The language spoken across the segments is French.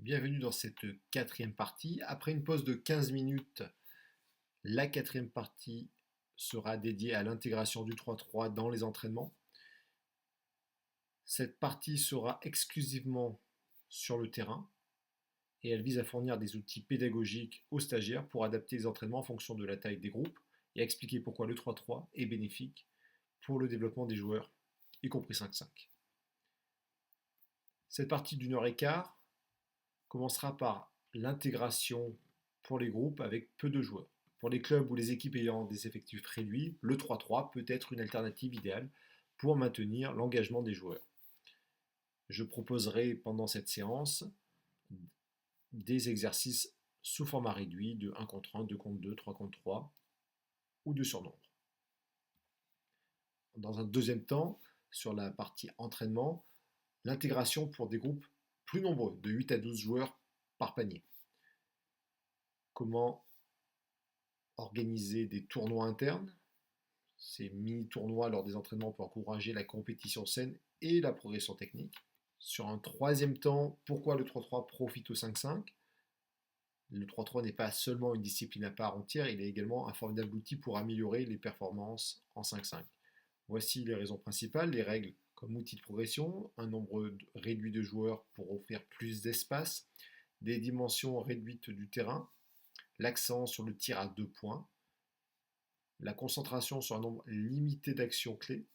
Bienvenue dans cette quatrième partie. Après une pause de 15 minutes, la quatrième partie sera dédiée à l'intégration du 3-3 dans les entraînements. Cette partie sera exclusivement sur le terrain et elle vise à fournir des outils pédagogiques aux stagiaires pour adapter les entraînements en fonction de la taille des groupes et à expliquer pourquoi le 3-3 est bénéfique pour le développement des joueurs, y compris 5-5. Cette partie d'une heure et quart commencera par l'intégration pour les groupes avec peu de joueurs. Pour les clubs ou les équipes ayant des effectifs réduits, le 3-3 peut être une alternative idéale pour maintenir l'engagement des joueurs. Je proposerai pendant cette séance des exercices sous format réduit de 1 contre 1, 2 contre 2, 3 contre 3 ou de surnombre. Dans un deuxième temps, sur la partie entraînement, l'intégration pour des groupes plus nombreux, de 8 à 12 joueurs par panier. Comment organiser des tournois internes. Ces mini-tournois lors des entraînements pour encourager la compétition saine et la progression technique. Sur un troisième temps, pourquoi le 3-3 profite au 5-5 ? Le 3-3 n'est pas seulement une discipline à part entière, il est également un formidable outil pour améliorer les performances en 5-5. Voici les raisons principales, les règles comme outil de progression, un nombre réduit de joueurs pour offrir plus d'espace, des dimensions réduites du terrain, l'accent sur le tir à 2 points, la concentration sur un nombre limité d'actions clés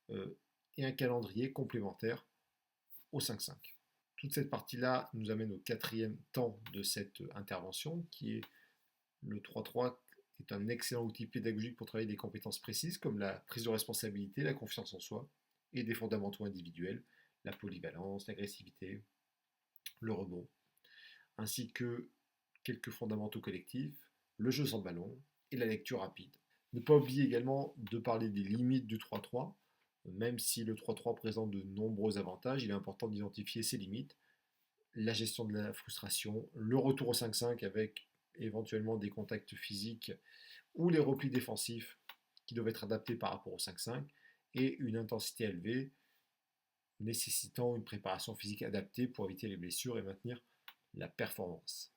et un calendrier complémentaire au 5-5. Toute cette partie-là nous amène au quatrième temps de cette intervention qui est le 3-3 est un excellent outil pédagogique pour travailler des compétences précises comme la prise de responsabilité, la confiance en soi et des fondamentaux individuels, la polyvalence, l'agressivité, le rebond, ainsi que quelques fondamentaux collectifs, le jeu sans ballon et la lecture rapide. Ne pas oublier également de parler des limites du 3-3. Même si le 3-3 présente de nombreux avantages, il est important d'identifier ses limites, la gestion de la frustration, le retour au 5-5 avec éventuellement des contacts physiques ou les replis défensifs qui doivent être adaptés par rapport au 5-5 et une intensité élevée nécessitant une préparation physique adaptée pour éviter les blessures et maintenir la performance.